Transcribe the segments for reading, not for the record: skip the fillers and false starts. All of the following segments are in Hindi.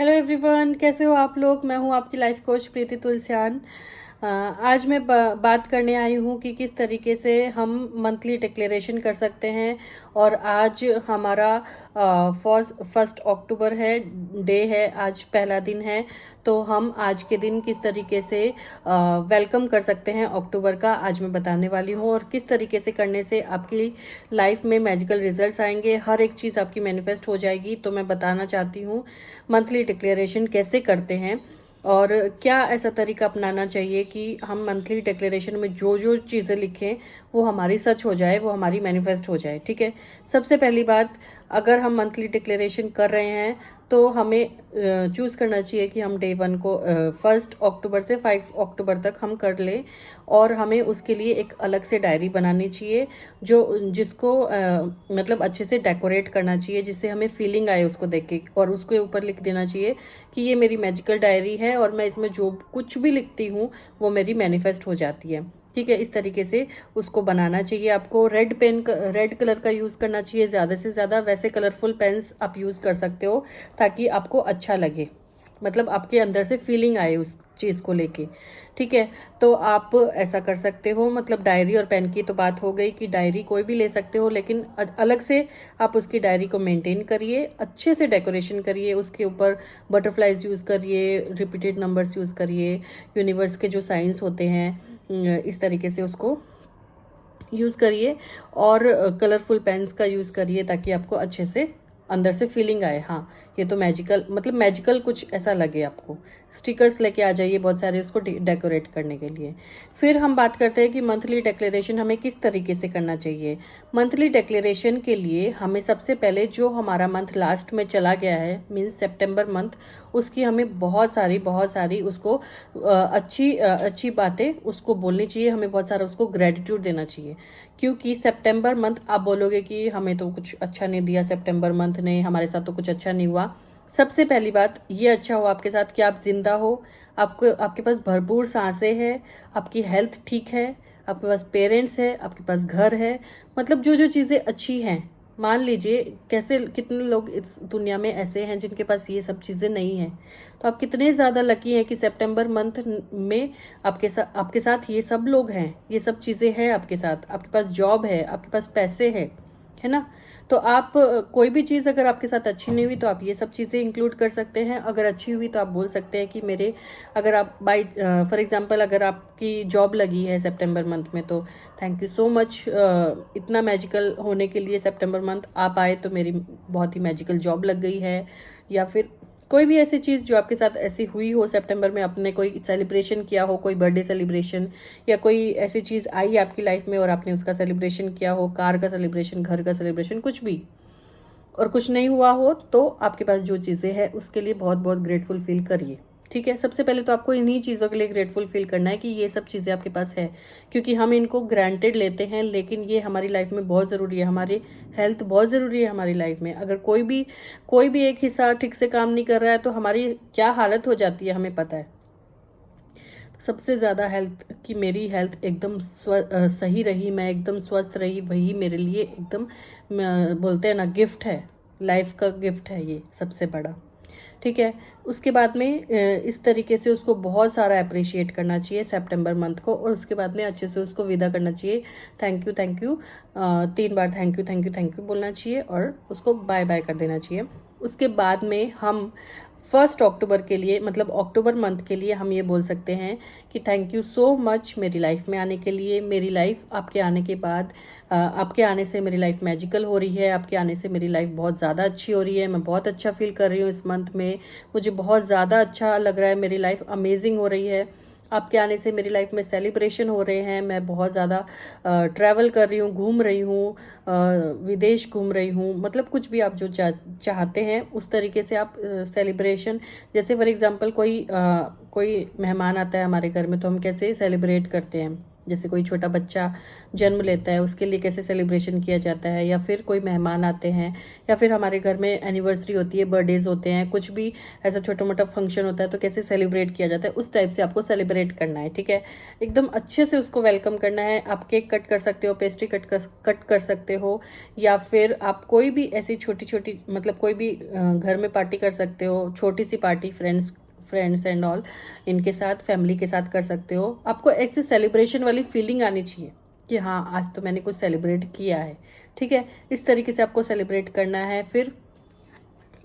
हेलो एवरीवन, कैसे हो आप लोग। मैं हूं आपकी लाइफ कोच प्रीति तुलसियान। आज मैं बात करने आई हूं कि किस तरीके से हम मंथली डिक्लेरेशन कर सकते हैं। और आज हमारा फर्स्ट अक्टूबर है, डे है, आज पहला दिन है। तो हम आज के दिन किस तरीके से वेलकम कर सकते हैं अक्टूबर का, आज मैं बताने वाली हूँ। और किस तरीके से करने से आपकी लाइफ में मैजिकल रिजल्ट्स आएंगे, हर एक चीज़ आपकी मैनिफेस्ट हो जाएगी। तो मैं बताना चाहती हूँ मंथली डिक्लेरेशन कैसे करते हैं और क्या ऐसा तरीका अपनाना चाहिए कि हम मंथली डिक्लेरेशन में जो जो चीज़ें लिखें वो हमारी सच हो जाए, वो हमारी मैनिफेस्ट हो जाए। ठीक है। सबसे पहली बात, अगर हम मंथली डिक्लेरेशन कर रहे हैं तो हमें चूज़ करना चाहिए कि हम डे 1 को 1 अक्टूबर से 5 अक्टूबर तक हम कर लें। और हमें उसके लिए एक अलग से डायरी बनानी चाहिए जिसको मतलब अच्छे से डेकोरेट करना चाहिए, जिससे हमें फीलिंग आए उसको देख के। और उसके ऊपर लिख देना चाहिए कि ये मेरी मैजिकल डायरी है और मैं इसमें जो कुछ भी लिखती हूँ वो मेरी मैनिफेस्ट हो जाती है। ठीक है। इस तरीके से उसको बनाना चाहिए। आपको रेड कलर का यूज़ करना चाहिए ज़्यादा से ज़्यादा। वैसे कलरफुल पेन्स आप यूज़ कर सकते हो ताकि आपको अच्छा लगे, मतलब आपके अंदर से फीलिंग आए उस चीज़ को लेके। ठीक है। तो आप ऐसा कर सकते हो। मतलब डायरी और पेन की तो बात हो गई कि डायरी कोई भी ले सकते हो, लेकिन अलग से आप उसकी डायरी को मेंटेन करिए, अच्छे से डेकोरेशन करिए, उसके ऊपर बटरफ्लाइज यूज़ करिए, रिपीटेड नंबर्स यूज़ करिए, यूनिवर्स के जो साइंस होते हैं इस तरीके से उसको यूज़ करिए। और कलरफुल पेन्स का यूज़ करिए ताकि आपको अच्छे से अंदर से फीलिंग आए। हाँ, ये तो मैजिकल, मतलब मैजिकल कुछ ऐसा लगे आपको। स्टिकर्स लेके आ जाइए बहुत सारे उसको डेकोरेट करने के लिए। फिर हम बात करते हैं कि मंथली डिक्लेरेशन हमें किस तरीके से करना चाहिए। मंथली डिक्लेरेशन के लिए हमें सबसे पहले जो हमारा मंथ लास्ट में चला गया है, मीन्स सितंबर मंथ, उसकी हमें बहुत सारी उसको अच्छी बातें उसको बोलनी चाहिए। हमें बहुत सारा उसको ग्रेटिट्यूड देना चाहिए, क्योंकि सितंबर मंथ आप बोलोगे कि हमें तो कुछ अच्छा नहीं दिया, सितंबर मंथ ने हमारे साथ तो कुछ अच्छा नहीं हुआ। सबसे पहली बात ये अच्छा हो आपके साथ कि आप जिंदा हो, आपके पास भरपूर सांसें हैं, आपकी हेल्थ ठीक है, आपके पास पेरेंट्स है, आपके पास घर है। मतलब जो जो चीज़ें अच्छी हैं। मान लीजिए कैसे कितने लोग इस दुनिया में ऐसे हैं जिनके पास ये सब चीज़ें नहीं हैं। तो आप कितने ज़्यादा लकी हैं कि सितंबर मंथ में आपके साथ ये सब लोग हैं, ये सब चीज़ें हैं आपके साथ। आपके पास जॉब है, आपके पास पैसे है ना। तो आप कोई भी चीज़ अगर आपके साथ अच्छी नहीं हुई तो आप ये सब चीज़ें इंक्लूड कर सकते हैं। अगर अच्छी हुई तो आप बोल सकते हैं कि मेरे, अगर आप बाई फॉर एग्जांपल अगर आपकी जॉब लगी है सितंबर मंथ में, तो थैंक यू सो मच, इतना मैजिकल होने के लिए सितंबर मंथ आप आए तो मेरी बहुत ही मैजिकल जॉब लग गई है। या फिर कोई भी ऐसी चीज़ जो आपके साथ ऐसी हुई हो सितंबर में, आपने कोई सेलिब्रेशन किया हो, कोई बर्थडे सेलिब्रेशन या कोई ऐसी चीज़ आई आपकी लाइफ में और आपने उसका सेलिब्रेशन किया हो, कार का सेलिब्रेशन, घर का सेलिब्रेशन, कुछ भी, और कुछ नहीं हुआ हो, तो आपके पास जो चीज़ें हैं उसके लिए बहुत बहुत ग्रेटफुल फील करिए। ठीक है। सबसे पहले तो आपको इन्हीं चीज़ों के लिए ग्रेटफुल फील करना है कि ये सब चीज़ें आपके पास है, क्योंकि हम इनको ग्रांटेड लेते हैं, लेकिन ये हमारी लाइफ में बहुत ज़रूरी है। हमारी हेल्थ बहुत ज़रूरी है हमारी लाइफ में। अगर कोई भी एक हिस्सा ठीक से काम नहीं कर रहा है तो हमारी क्या हालत हो जाती है हमें पता है। सबसे ज़्यादा हेल्थ की, मेरी हेल्थ एकदम सही रही, मैं एकदम स्वस्थ रही, वही मेरे लिए एकदम बोलते हैं ना, गिफ्ट है, लाइफ का गिफ्ट है ये सबसे बड़ा। ठीक है। उसके बाद में इस तरीके से उसको बहुत सारा अप्रिशिएट करना चाहिए सितंबर मंथ को, और उसके बाद में अच्छे से उसको विदा करना चाहिए। Thank you 3 bar thank you बोलना चाहिए और उसको बाय बाय कर देना चाहिए। उसके बाद में हम 1 अक्टूबर के लिए, मतलब अक्टूबर मंथ के लिए, हम ये बोल सकते हैं कि थैंक यू सो मच मेरी लाइफ में आने के लिए। मेरी लाइफ आपके आने के बाद, आपके आने से मेरी लाइफ मैजिकल हो रही है, आपके आने से मेरी लाइफ बहुत ज़्यादा अच्छी हो रही है। मैं बहुत अच्छा फील कर रही हूँ इस मंथ में, मुझे बहुत ज़्यादा अच्छा लग रहा है, मेरी लाइफ अमेजिंग हो रही है। आपके आने से मेरी लाइफ में सेलिब्रेशन हो रहे हैं, मैं बहुत ज़्यादा ट्रैवल कर रही हूँ, घूम रही हूँ, विदेश घूम रही हूँ। मतलब कुछ भी आप जो चाहते हैं उस तरीके से आप सेलिब्रेशन, जैसे फॉर एग्जांपल कोई मेहमान आता है हमारे घर में तो हम कैसे सेलिब्रेट करते हैं, जैसे कोई छोटा बच्चा जन्म लेता है उसके लिए कैसे सेलिब्रेशन किया जाता है, या फिर कोई मेहमान आते हैं, या फिर हमारे घर में एनिवर्सरी होती है, बर्थडेज होते हैं, कुछ भी ऐसा छोटा मोटा फंक्शन होता है तो कैसे सेलिब्रेट किया जाता है, उस टाइप से आपको सेलिब्रेट करना है। ठीक है, एकदम अच्छे से उसको वेलकम करना है। आप केक कट कर सकते हो, पेस्ट्री कट कर सकते हो, या फिर आप कोई भी ऐसी छोटी छोटी मतलब कोई भी घर में पार्टी कर सकते हो, छोटी सी पार्टी फ्रेंड्स एंड ऑल, इनके साथ फैमिली के साथ कर सकते हो। आपको ऐसे सेलिब्रेशन वाली फीलिंग आनी चाहिए कि हाँ आज तो मैंने कुछ सेलिब्रेट किया है। ठीक है, इस तरीके से आपको सेलिब्रेट करना है। फिर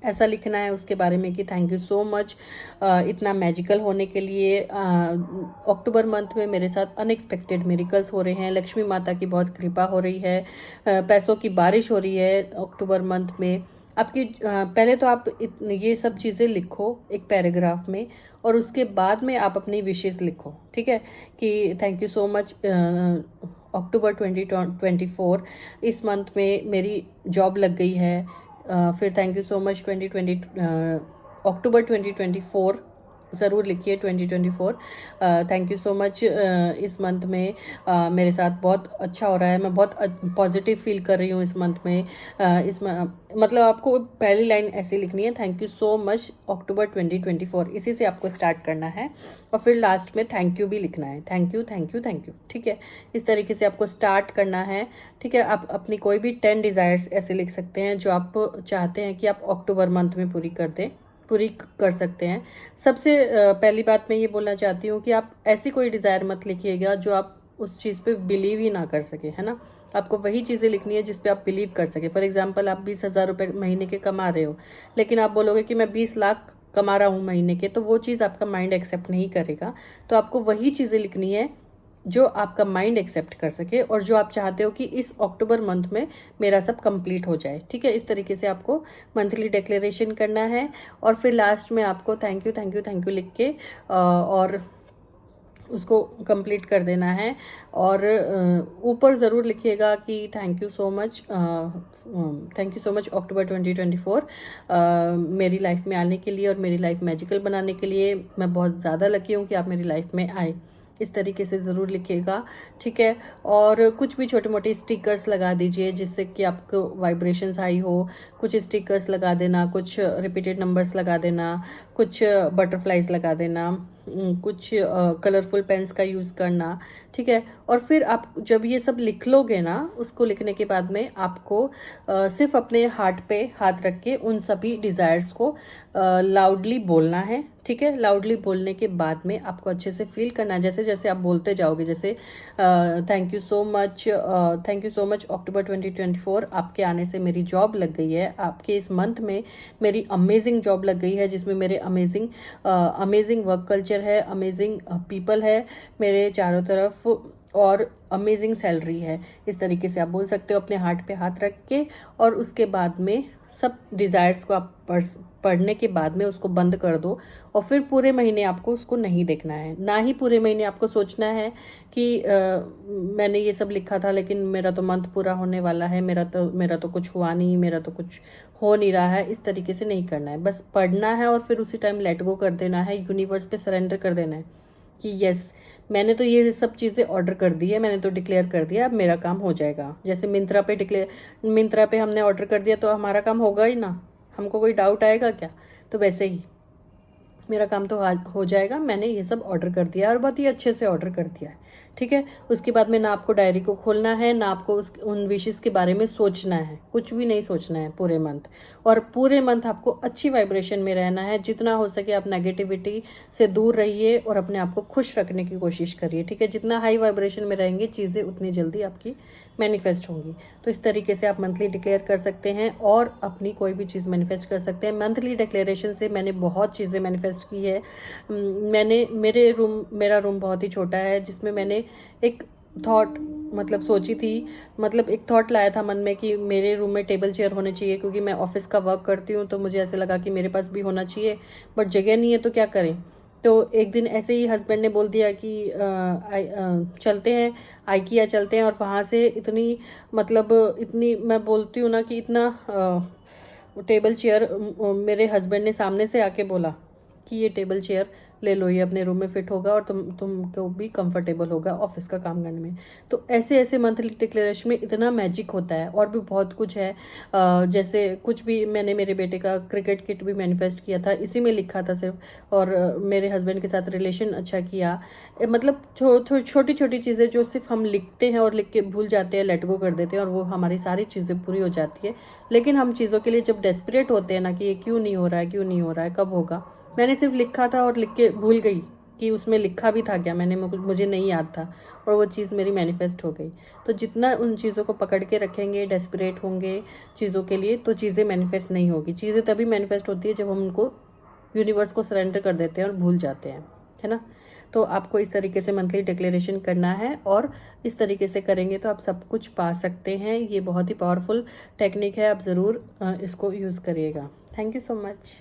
ऐसा लिखना है उसके बारे में कि थैंक यू सो मच इतना मैजिकल होने के लिए। अक्टूबर मंथ में मेरे साथ अनएक्सपेक्टेड मिरेकल्स हो रहे हैं, लक्ष्मी माता की बहुत कृपा हो रही है, पैसों की बारिश हो रही है अक्टूबर मंथ में। आपकी पहले तो आप ये सब चीज़ें लिखो एक पैराग्राफ में, और उसके बाद में आप अपनी विशेस लिखो। ठीक है, कि थैंक यू सो मच अक्टूबर 2024 इस मंथ में मेरी जॉब लग गई है। फिर थैंक यू सो मच 2020 अक्टूबर 2024 ज़रूर लिखिए 2024। थैंक यू सो मच इस मंथ में मेरे साथ बहुत अच्छा हो रहा है, मैं बहुत पॉजिटिव फील कर रही हूँ इस मंथ में। मतलब आपको पहली लाइन ऐसी लिखनी है, थैंक यू सो मच अक्टूबर 2024, इसी से आपको स्टार्ट करना है। और फिर लास्ट में थैंक यू भी लिखना है, thank you thank you thank you. ठीक है, इस तरीके से आपको स्टार्ट करना है। ठीक है, आप अपनी कोई भी 10 डिज़ायर्स ऐसे लिख सकते हैं जो आप चाहते हैं कि आप अक्टूबर मंथ में पूरी कर सकते हैं। सबसे पहली बात मैं ये बोलना चाहती हूँ कि आप ऐसी कोई डिज़ायर मत लिखिएगा जो आप उस चीज़ पे बिलीव ही ना कर सके, है ना। आपको वही चीज़ें लिखनी है जिस पे आप बिलीव कर सके। फॉर एग्जांपल आप 20,000 रुपये महीने के कमा रहे हो, लेकिन आप बोलोगे कि मैं 20 लाख कमा रहा हूँ महीने के, तो वो चीज़ आपका माइंड एक्सेप्ट नहीं करेगा। तो आपको वही चीज़ें लिखनी है जो आपका माइंड एक्सेप्ट कर सके, और जो आप चाहते हो कि इस अक्टूबर मंथ में मेरा सब कंप्लीट हो जाए। ठीक है, इस तरीके से आपको मंथली डिक्लेरेशन करना है। और फिर लास्ट में आपको thank you thank you thank you लिख के और उसको कंप्लीट कर देना है। और ऊपर ज़रूर लिखिएगा कि थैंक यू सो मच अक्टूबर 2024 मेरी लाइफ में आने के लिए और मेरी लाइफ मैजिकल बनाने के लिए। मैं बहुत ज़्यादा लकी हूँ कि आप मेरी लाइफ में आए, इस तरीके से ज़रूर लिखिएगा। ठीक है, और कुछ भी छोटे मोटे स्टिकर्स लगा दीजिए जिससे कि आपको वाइब्रेशंस हाई हो। कुछ स्टिकर्स लगा देना, कुछ रिपीटेड नंबर्स लगा देना, कुछ बटरफ्लाइज लगा देना, कुछ कलरफुल पेन्स का यूज़ करना। ठीक है, और फिर आप जब ये सब लिख लोगे ना, उसको लिखने के बाद में आपको सिर्फ अपने हार्ट पे हाथ रख के उन सभी डिज़ायर्स को लाउडली बोलना है। ठीक है, लाउडली बोलने के बाद में आपको अच्छे से फील करना है। जैसे जैसे आप बोलते जाओगे, जैसे थैंक यू सो मच अक्टूबर 2024 आपके आने से मेरी जॉब लग गई है, आपके इस मंथ में मेरी अमेजिंग जॉब लग गई है जिसमें मेरे अमेजिंग वर्क कल्चर है, अमेजिंग पीपल है मेरे चारों तरफ, और अमेजिंग सैलरी है। इस तरीके से आप बोल सकते हो अपने हार्ट पे हाथ रख के। और उसके बाद में सब डिज़ायर्स को आप पढ़ने के बाद में उसको बंद कर दो, और फिर पूरे महीने आपको उसको नहीं देखना है। ना ही पूरे महीने आपको सोचना है कि मैंने ये सब लिखा था लेकिन मेरा तो मंथ पूरा होने वाला है, मेरा तो कुछ हुआ नहीं, मेरा तो कुछ हो नहीं रहा है। इस तरीके से नहीं करना है, बस पढ़ना है और फिर उसी टाइम लेट गो कर देना है, यूनिवर्स पे सरेंडर कर देना है कि यस मैंने तो ये सब चीज़ें ऑर्डर कर दी है, मैंने तो डिक्लेयर कर दिया, अब मेरा काम हो जाएगा। जैसे मिंत्रा पे हमने ऑर्डर कर दिया तो हमारा काम होगा ही ना, हमको कोई डाउट आएगा क्या। तो वैसे ही मेरा काम तो हो जाएगा, मैंने ये सब ऑर्डर कर दिया और बहुत ही अच्छे से ऑर्डर कर दिया है। ठीक है, उसके बाद में ना आपको डायरी को खोलना है, ना आपको उन विशेस के बारे में सोचना है, कुछ भी नहीं सोचना है पूरे मंथ। और पूरे मंथ आपको अच्छी वाइब्रेशन में रहना है, जितना हो सके आप नेगेटिविटी से दूर रहिए और अपने आप को खुश रखने की कोशिश करिए। ठीक है, जितना हाई वाइब्रेशन में रहेंगे चीज़ें उतनी जल्दी आपकी मैनिफेस्ट होंगी। तो इस तरीके से आप मंथली डिक्लेयर कर सकते हैं और अपनी कोई भी चीज़ मैनिफेस्ट कर सकते हैं। मंथली डिक्लेरेशन से मैंने बहुत चीज़ें मैनिफेस्ट की है। मेरा रूम बहुत ही छोटा है, जिसमें मैंने एक थॉट मतलब सोची थी, मतलब एक थॉट लाया था मन में कि मेरे रूम में टेबल चेयर होने चाहिए, क्योंकि मैं ऑफिस का वर्क करती हूँ तो मुझे ऐसे लगा कि मेरे पास भी होना चाहिए, बट जगह नहीं है तो क्या करें। तो एक दिन ऐसे ही हस्बैंड ने बोल दिया कि चलते हैं आइकिया चलते हैं, और वहाँ से इतनी मैं बोलती हूँ ना कि इतना टेबल चेयर मेरे हस्बैंड ने सामने से आके बोला कि ये टेबल चेयर ले लो, ये अपने रूम में फिट होगा और तुमको भी कंफर्टेबल होगा ऑफिस का काम करने में। तो ऐसे ऐसे मंथली डिक्लेरेशन में इतना मैजिक होता है। और भी बहुत कुछ है, जैसे कुछ भी मैंने मेरे बेटे का क्रिकेट किट भी मैनिफेस्ट किया था, इसी में लिखा था सिर्फ। और मेरे हस्बैंड के साथ रिलेशन अच्छा किया। मतलब छोटी छोटी चीज़ें जो सिर्फ हम लिखते हैं और लिख के भूल जाते हैं, लेट गो कर देते हैं, और वो हमारी सारी चीज़ें पूरी हो जाती है। लेकिन हम चीज़ों के लिए जब डेस्परेट होते हैं ना कि ये क्यों नहीं हो रहा है, क्यों नहीं हो रहा है, कब होगा, मैंने सिर्फ लिखा था और लिख के भूल गई कि उसमें लिखा भी था क्या, मुझे नहीं याद था, और वो चीज़ मेरी मैनिफेस्ट हो गई। तो जितना उन चीज़ों को पकड़ के रखेंगे, डेस्परेट होंगे चीज़ों के लिए, तो चीज़ें मैनिफेस्ट नहीं होगी। चीज़ें तभी मैनिफेस्ट होती है जब हम उनको यूनिवर्स को सरेंडर कर देते हैं और भूल जाते हैं, है ना। तो आपको इस तरीके से मंथली डिक्लेरेशन करना है, और इस तरीके से करेंगे तो आप सब कुछ पा सकते हैं। ये बहुत ही पावरफुल टेक्निक है, आप ज़रूर इसको यूज़ करिएगा। Thank you so much.